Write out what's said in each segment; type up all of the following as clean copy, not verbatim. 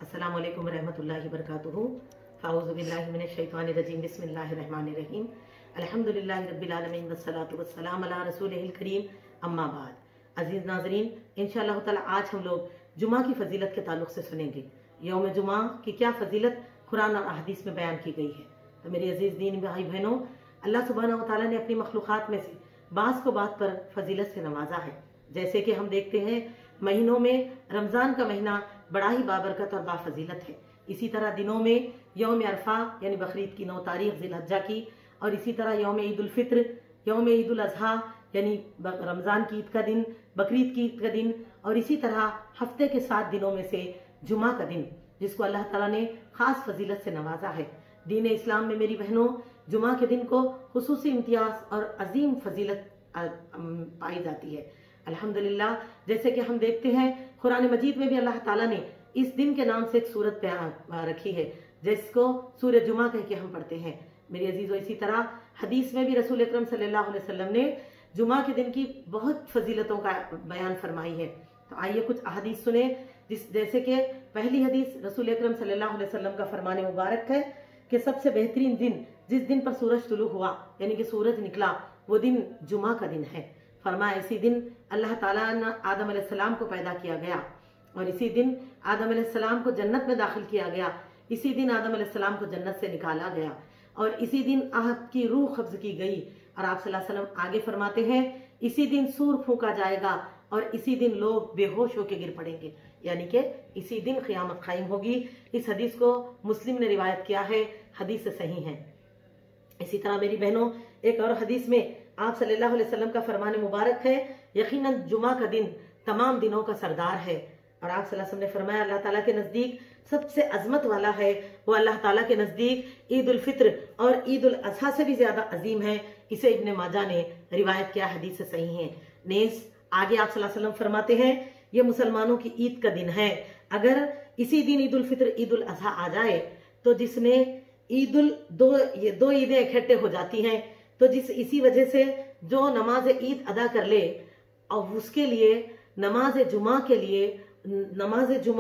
अस्सलामु अलैकुम रहमतुल्लाहि वबरकातुहू। फ़ाऊज़ु बिल्लाहि मिनश शैतानिर रजीम। बिस्मिल्लाहिर रहमानिर रहीम। अल्हम्दुलिल्लाहि रब्बिल आलमीन वस्सलातु वस्सलामु अला रसूलिहिल करीम। अम्मा बाद। अजीज नाज़रीन, इंशाअल्लाह ताला आज हम लोग जुमा की फजीलत के ताल्लुक से सुनेंगे। यौम जुमा की क्या फजीलत कुरान और अहदीस में बयान की गई है। तो मेरी अजीज दीन भाई बहनों, अल्लाह सुब्हानहू व तआला ने अपनी मखलूक़ात में से बास को बात पर फजीलत से नवाजा है। जैसे कि हम देखते हैं महीनों में रमज़ान का महीना बड़ा ही बाबरकत और बाफजीलत है। इसी तरह दिनों में यौम अरफा यानी बकरीद की 9 तारीख ज़िलहज्जा की, और इसी तरह यौम ईद उल फित्र, यौम ईद उल अज़हा यानी रमज़ान की ईद का दिन, बकरीद की ईद का दिन, और इसी तरह हफ्ते के 7 दिनों में से जुमा का दिन, जिसको अल्लाह ताला ने ख़ास फजीलत से नवाजा है। दीन इस्लाम में मेरी बहनों, जुमा के दिन को खुसूसी इम्तियाज़ और अजीम फजीलत पाई जाती है। अल्हम्दुलिल्लाह, जैसे कि हम देखते हैं कुरान मजीद में भी अल्लाह ताला ने इस दिन के नाम से एक सूरत रखी है, जिसको सूरह जुमा कह के हम पढ़ते हैं। मेरे अजीजों, इसी तरह हदीस में भी रसूल अकरम सल्लल्लाहु अलैहि वसल्लम ने जुमा के दिन की बहुत फजीलतों का बयान फरमाई है। तो आइए कुछ अहदीस सुने। जैसे कि पहली हदीस रसूल अकरम सल्लल्लाहु अलैहि वसल्लम का फरमान मुबारक है कि सबसे बेहतरीन दिन जिस दिन पर सूरज तुलू हुआ यानी कि सूरज निकला, वो दिन जुमा का दिन है। फरमाया इसी दिन अल्लाह ताला ने आदम अलैहिस्सलाम को पैदा किया गया, और इसी दिन आदम अलैहिस्सलाम को जन्नत में दाखिल किया गया। इसी दिन आदम अलैहिस्सलाम को जन्नत से निकाला गया, और इसी दिन आपकी रूह कब्ज की गई। और आप सल्लल्लाहु अलैहि वसल्लम आगे फरमाते हैं, इसी दिन सूर फूंका जाएगा और इसी दिन लोग बेहोश होकर गिर पड़ेंगे, यानी कि इसी दिन क़यामत कायम होगी। इस हदीस को मुस्लिम ने रिवायत किया है, हदीस सही है। इसी तरह मेरी बहनों, एक और हदीस में आप सल्लल्लाहु अलैहि वसल्लम का फरमान मुबारक है, यकीनन जुमा का दिन तमाम दिनों का सरदार है। और आप सल्लल्लाहु अलैहि वसल्लम ने फरमाया, अल्लाह ताला के नज़दीक सबसे अजमत वाला है, वो अल्लाह ताला के नज़दीक ईद उल फित्र और ईद उल अज़हा से भी ज्यादा अजीम है। इसे इब्ने माजा ने रिवायत किया, हदीस से सही है। नेस आगे आप सल्लल्लाहु अलैहि वसल्लम फरमाते हैं, ये मुसलमानों की ईद का दिन है। अगर इसी दिन ईद उल फित्र ईद उल अज़हा आ जाए तो जिसने ये दो ईदें इकट्ठे हो जाती हैं, तो इसी वजह से जो नमाज ईद अदा कर ले और उसके लिए नमाज जुमा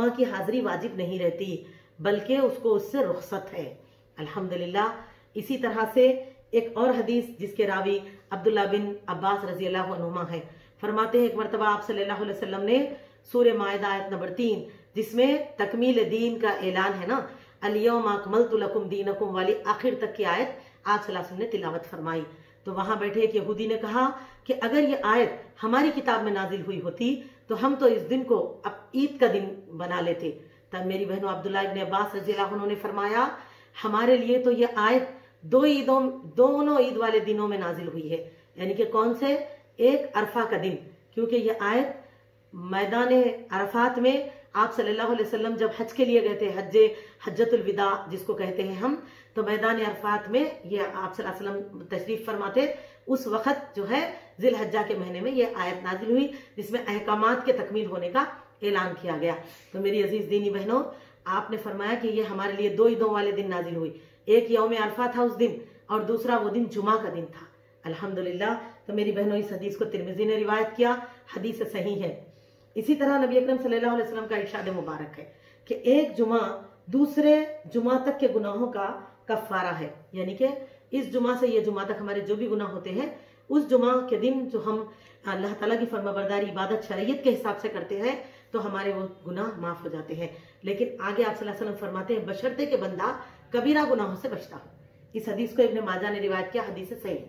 की हाजिरी वाजिब नहीं रहती, बल्कि उसको उससे रुखसत है। अल्हम्दुलिल्लाह। इसी तरह से एक और हदीस जिसके रावी अब्दुल्ला बिन अब्बास रजी अल्लाह अन्हुमा है, फरमाते हैं एक मरतबा आप सल्लल्लाहु अलैहि वसल्लम ने सूरह माइदा आयत नंबर 3 जिसमें तकमील दीन का ऐलान है ना, अल-यौमा अकमलतु लकुम दीनकुम वाली आखिर तक की आयत आप सल्लल्लाहु अलैहि वसल्लम ने तिलावत फरमाई। तो वहां बैठे एक यहूदी ने कहा कि अगर ये आयत हमारी किताब में नाजिल हुई होती तो हम तो इस दिन को अब ईद का दिन बना लेते। तब मेरी बहनों, अब्दुल्ला इब्न अब्बास रज़ी अल्लाह अन्हु ने फरमाया, हमारे लिए तो ये आयत दोनों ईद वाले दिनों में नाजिल हुई है, यानी कि कौन से, एक अरफा का दिन, क्योंकि ये आयत मैदान अरफात में आप सल्लल्लाहु अलैहि वसल्लम जब हज के लिए गए थे, हज्जतुल विदा जिसको कहते हैं हम, तो मैदान अरफात में ये आप सल्लल्लाहु अलैहि वसल्लम तशरीफ फरमाते। उस वक्त जो है ज़िलहज्जा के महीने में ये आयत नाजिल हुई जिसमें अहकामात के तकमील होने का ऐलान किया गया। तो मेरी अजीज दीनी बहनों, आपने फरमाया कि ये हमारे लिए 2 ईदों वाले दिन नाजिल हुई, एक यौम अरफा था उस दिन और दूसरा वो दिन जुमा का दिन था। अल्हम्दुलिल्लाह। तो मेरी बहनों, इस हदीस को तिरमिज़ी ने रिवायत किया, हदीस सही है। इसी तरह नबी अकरम सल्लल्लाहु अलैहि वसल्लम का इरशाद मुबारक है कि एक जुमा दूसरे जुमा तक के गुनाहों का कफ़ारा है, यानी कि इस जुमा से ये जुमा तक हमारे जो भी गुनाह होते हैं, उस जुमा के दिन जो हम अल्लाह ताला की फरमाबरदारी इबादत शरीयत के हिसाब से करते हैं तो हमारे वो गुनाह माफ हो जाते हैं। लेकिन आगे आप सल्लल्लाहु अलैहि वसल्लम फरमाते हैं, बशर्ते के बंदा कबीरा गुनाहों से बचता हो। इस हदीस को इब्ने माजा ने रिवायत किया, हदीस से सही।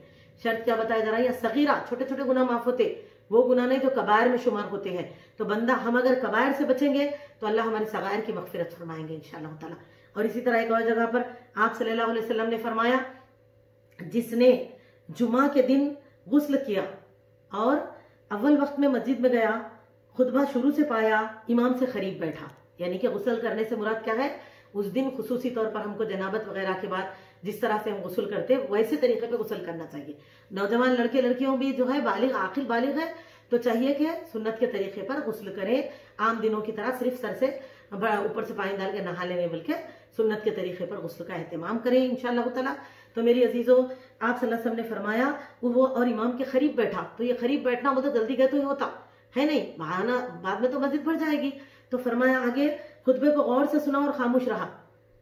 शर्त क्या बताया जा रहा है, या सगीरा छोटे छोटे गुनाह माफ होते, वो गुनाह नहीं जो कबायर में शुमार होते हैं। तो बंदा, हम अगर कबायर से बचेंगे तो अल्लाह हमारी सगायर की मगफिरत फरमाएंगे इंशाअल्लाह ताला। और इसी तरह एक और जगह पर आप सल्लल्लाहु अलैहि वसल्लम ने फरमाया, जिसने जुमा के दिन गुस्ल किया और अव्वल वक्त में मस्जिद में गया, खुतबा शुरू से पाया, इमाम से करीब बैठा, यानी कि गुस्ल करने से मुराद क्या है, उस दिन खुसूसी तौर पर हमको जनाबत वगैरह के बाद जिस तरह से हम गुस्ल करते हैं वैसे तरीके पे गुस्ल करना चाहिए। नौजवान लड़के लड़कियों भी जो है बालिग आखिल बालिग है तो चाहिए कि सुन्नत के तरीके पर गुस्ल करें, आम दिनों की तरह सिर्फ सर से ऊपर से पानी डाल के नहा लेने, बल्कि सुन्नत के तरीके पर गुस्ल का एहतमाम करें इंशाअल्लाह ताला। तो मेरी अजीजों, आप सल्लल्लाहु अलैहि वसल्लम ने फरमाया वो और इमाम के करीब बैठा, तो ये करीब बैठना वो तो जल्दी गए तो ही होता है नहीं, बहाना बाद में तो मस्जिद भर जाएगी। तो फरमाया आगे, खुतबे को गौर से सुना और खामोश रहा,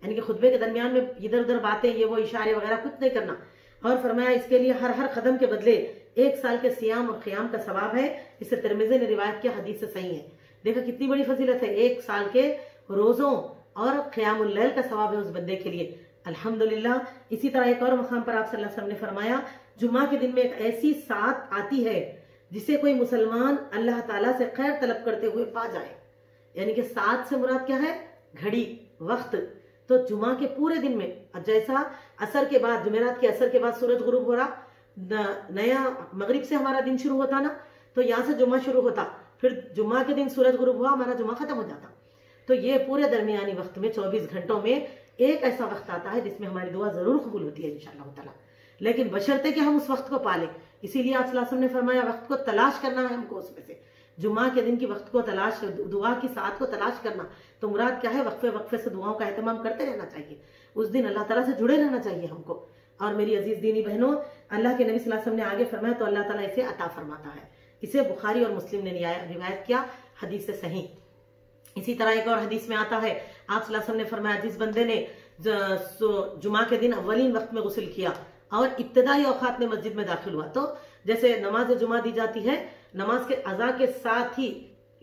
यानी कि खुतबे के दरमियान में इधर उधर बातें ये वो इशारे वगैरह कुछ नहीं करना। और फरमाया इसके लिए हर कदम के बदले 1 साल के सियाम और क़ियाम का सवाब है। इसे तिरमिज़ी ने रिवायत किया, हदीस से सही है। देखा कितनी बड़ी फजीलत है, 1 साल के रोजों और क़ियामुल लैल का सवाब है उस बंदे के लिए, अल्हम्दुलिल्लाह। इसी तरह एक और मकाम पर आप सल्लल्लाहु अलैहि वसल्लम ने फरमाया, जुमा के दिन में एक ऐसी सात आती है जिसे कोई मुसलमान अल्लाह ताला से खैर तलब करते हुए पा जाए। यानी कि सात से मुराद क्या है? घड़ी, वक्त। तो जुमा के पूरे दिन में जैसा असर के बाद, जुमेरात के असर के बाद सूरज गुरूब हो रहा, नया मगरिब से हमारा दिन शुरू होता ना, तो यहाँ से जुमा शुरू होता, फिर जुमा के दिन सूरज गुरूब हुआ, हमारा जुमा खत्म हो जाता। तो ये पूरे दरमियानी वक्त में 24 घंटों में एक ऐसा वक्त आता है जिसमें हमारी दुआ जरूर कबूल होती है इंशाअल्लाह ताला, लेकिन बशर्ते कि हम उस वक्त को पालें। इसीलिए आप सल्लल्लाहु अलैहि वसल्लम ने फरमाया वक्त को तलाश करना है हमको उसमें से, जुमा के दिन की वक्त को तलाश, दुआ की साथ को तलाश करना। तो मुराद क्या है? वक्फे वक्फे से दुआओं का एहतमाम करते रहना चाहिए, उस दिन अल्लाह ताला से जुड़े रहना चाहिए हमको। और मेरी अजीज दीनी बहनों, अल्लाह के नबी सल्लल्लाहु अलैहि वसल्लम ने आगे फरमाया तो अल्लाह ताला इसे अता फरमाता है। इसे बुखारी और मुस्लिम ने रिवायत किया, हदीस से सही। इसी तरह एक और हदीस में आता है, आप सल्लल्लाहु अलैहि वसल्लम ने फरमाया, जिस बंदे ने जुमा के दिन अव्वलीन वक्त में गुस्ल किया और इब्तिदाई औकात में मस्जिद में दाखिल हुआ, तो जैसे नमाज जुमा दी जाती है, नमाज के अज़ा के साथ ही,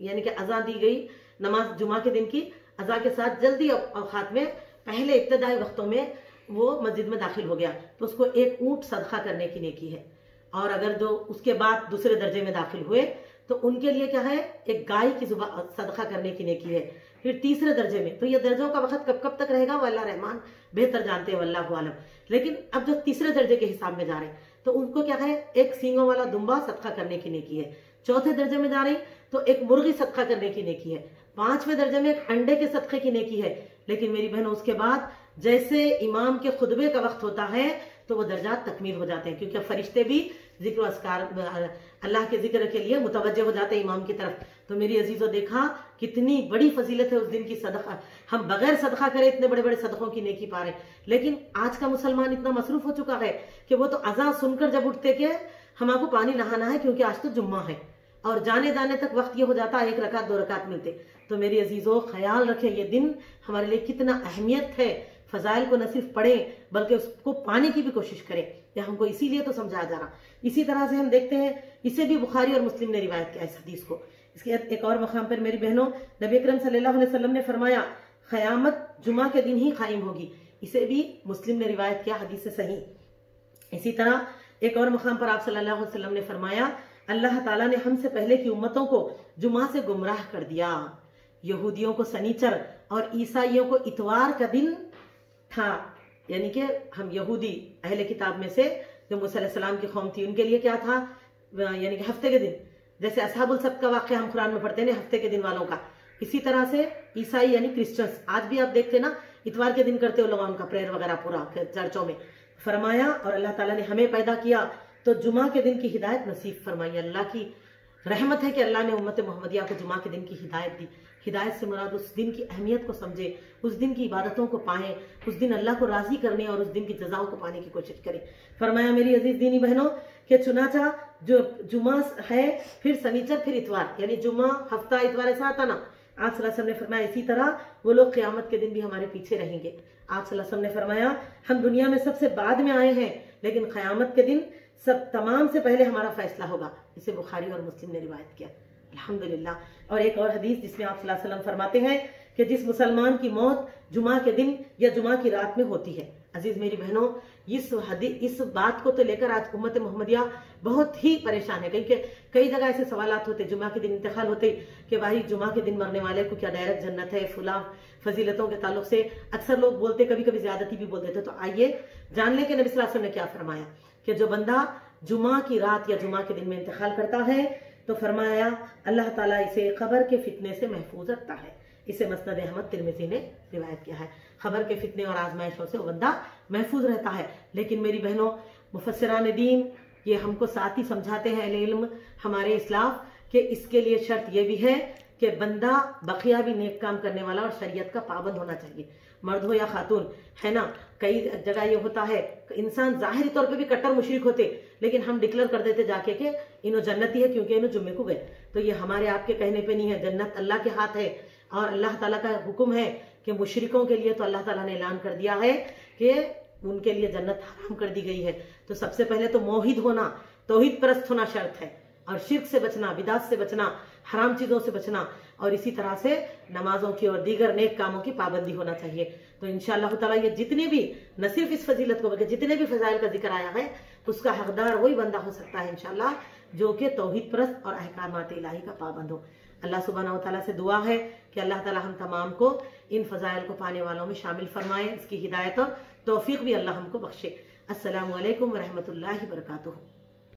यानी कि अज़ा दी गई नमाज जुमा के दिन की अज़ा के साथ जल्दी औकात में पहले इब्तिदाई वक्तों में वो मस्जिद में दाखिल हो गया, तो उसको एक ऊंट सदका करने की नेकी है। और अगर जो उसके बाद दूसरे दर्जे में दाखिल हुए तो उनके लिए क्या है? एक गाय की सदका करने की नेकी है। फिर तीसरे दर्जे में, तो ये दर्जों का वक्त कब कब तक रहेगा वो अल्लाह रहमान बेहतर जानते हैं, वल्लाहु आलम। लेकिन अब जो तीसरे दर्जे के हिसाब में जा रहे हैं तो उनको क्या है? एक सींगों वाला दुम्बा सदका करने की नेकी है। चौथे दर्जे में जा रहे हैं तो एक मुर्गी सदका करने की नेकी है। 5वें दर्जे में एक अंडे के सदके की नेकी है। लेकिन मेरी बहनों, उसके बाद जैसे इमाम के खुतबे का वक्त होता है तो वो दर्जात तकमील हो जाते हैं, क्योंकि फरिश्ते भी जिक्र अस्कार अल्लाह के जिक्र के लिए मुतवज्जे हो जाते हैं इमाम की तरफ। तो मेरी अजीजों, देखा कितनी बड़ी फजीलत है उस दिन की सदका। हम बगैर सदका करे इतने बड़े बड़े सदकों की नेकी पा रहे, लेकिन आज का मुसलमान इतना मसरूफ हो चुका है कि वो तो अज़ान सुनकर जब उठते के हमको पानी नहाना है क्योंकि आज तो जुम्मा है, और जाने जाने तक वक्त ये हो जाता है 1 रकात 2 रकात मिलते। तो मेरी अजीजों, ख्याल रखें ये दिन हमारे लिए कितना अहमियत है। फजाइल को न सिर्फ पढ़ें बल्कि उसको पाने की भी कोशिश करें, या हमको इसीलिए तो समझाया जा रहा। इसी तरह से हम देखते हैं, इसे भी बुखारी और मुस्लिम ने रिवायत किया इस हदीस को। इसके एक और मकाम पर मेरी बहनों, नबी अकरम सल्लल्लाहु अलैहि वसल्लम ने फरमाया, क़यामत जुमा के दिन ही कायम होगी। इसे भी मुस्लिम ने रिवायत किया, हदीस से सही। इसी तरह एक और मकाम पर आप सल्लल्लाहु अलैहि वसल्लम ने फरमाया, अल्लाह ताला ने हमसे पहले की उम्मतों को जुमा से गुमराह कर दिया। यहूदियों को सनीचर और ईसाइयों को इतवार का दिन था, यानी कि हम यहूदी अहले किताब में से जो मूसा अलैहिस्सलाम की कौम थी उनके लिए क्या था? यानी कि हफ्ते के दिन, जैसे असहाबुल सब्त का वाक़या हम कुरान में पढ़ते हैं हफ्ते के दिन वालों का, इसी तरह से ईसाई यानी क्रिश्चियंस आज भी आप देखते ना इतवार के दिन करते हो लोग उनका प्रेयर वगैरह पूरा चर्चों में। फरमाया, और अल्लाह ताला ने हमें पैदा किया तो जुमा के दिन की हिदायत नसीब फरमाई। अल्लाह की रहमत है कि अल्लाह ने उम्मत मोहम्मदिया को जुमा के दिन की हिदायत दी। हिदायत से मुराद उस दिन की अहमियत को समझे, उस दिन की इबादतों को पाएं, उस दिन अल्लाह को राजी करने और उस दिन की जजाओं को पाने की कोशिश करें। फरमाया मेरी अजीज दीनी बहनों कि चुनाचा जो जुमा है, फिर सनीचर, फिर इतवार, यानी जुमा हफ्ता इतवार ऐसा आता ना। आप सल्लल्लाहु अलैहि वसल्लम ने फरमाया इसी तरह वो लोग क़यामत के दिन भी हमारे पीछे रहेंगे। आप सल्लल्लाहु अलैहि वसल्लम ने फरमाया, हम दुनिया में सबसे बाद में आए हैं लेकिन क़यामत के दिन सब तमाम से पहले हमारा फैसला होगा। इसे बुखारी और मुस्लिम ने रिवायत किया, अल्हम्दुलिल्लाह। और एक और हदीस जिसमें आप सल्लल्लाहु अलैहि वसल्लम फरमाते हैं कि जिस मुसलमान की मौत जुमा के दिन या जुमा की रात में होती है, अजीज मेरी बहनों, इस बात को तो लेकर आज उम्मत मोहम्मदिया बहुत ही परेशान है, क्योंकि कई जगह ऐसे सवालात होते जुमा के दिन इंतकाल होते कि भाई जुमा के दिन मरने वाले को क्या डायरेक्ट जन्नत है, फुला फजीलतों के ताल्लुक से अक्सर लोग बोलते, कभी कभी ज्यादती भी बोल देते। तो आइए जान लें कि नबी सल्लल्लाहु अलैहि वसल्लम ने क्या फरमाया कि जो बंदा जुमा की रात या जुमा के दिन में इंतकाल करता है तो फरमाया अल्लाह ताला इसे खबर के फितने से महफूज रखता है। इसे मसनद अहमद तिरमिज़ी ने रिवायत किया है। खबर के फितने और आजमाइशों से वो बंदा महफूज रहता है। लेकिन मेरी बहनों, मुफस्सिरान दीन ये हमको साथ ही समझाते हैं अहले इल्म हमारे इस्लाफ कि इसके लिए शर्त ये भी है कि बंदा बकिया भी नेक काम करने वाला और शरीयत का पाबंद होना चाहिए, मर्द हो या खातून, है ना। कई जगह ये होता है इंसान जाहिरी तौर पे भी कट्टर मुशरिक होते, लेकिन हम डिक्लेयर कर देते जाके कि इन्हों जन्नती है क्योंकि इन्हों जुम्मे को गए। तो ये हमारे आपके कहने पे नहीं है, जन्नत अल्लाह के हाथ है और अल्लाह ताला का हुक्म है कि मुशरिकों के लिए तो अल्लाह ताला ने ऐलान कर दिया है कि उनके लिए जन्नत हराम कर दी गई है। तो सबसे पहले तो मोहिद होना, तौहीद परस्त होना शर्त है, और शिर्क से बचना, बिदात से बचना, हराम चीजों से बचना, और इसी तरह से नमाजों की और दीगर नेक कामों की पाबंदी होना चाहिए। तो इंशाअल्लाह ताला ये जितने भी, न सिर्फ इस फजीलत को बल्कि जितने भी फजाइल का जिक्र आया है उसका हकदार वही बंदा हो सकता है इंशाअल्लाह जो कि तौहीद परस्त और अहकामात इलाही का पाबंद हो। अल्लाह सुब्हानहू व तआला से दुआ है कि अल्लाह ताला हम तमाम को इन फजाइल को पाने वालों में शामिल फरमाए, इसकी हिदायत और तौफीक भी अल्लाह हमको बख्शे। अस्सलामु अलैकुम व रहमतुल्लाहि व बरकातुहू।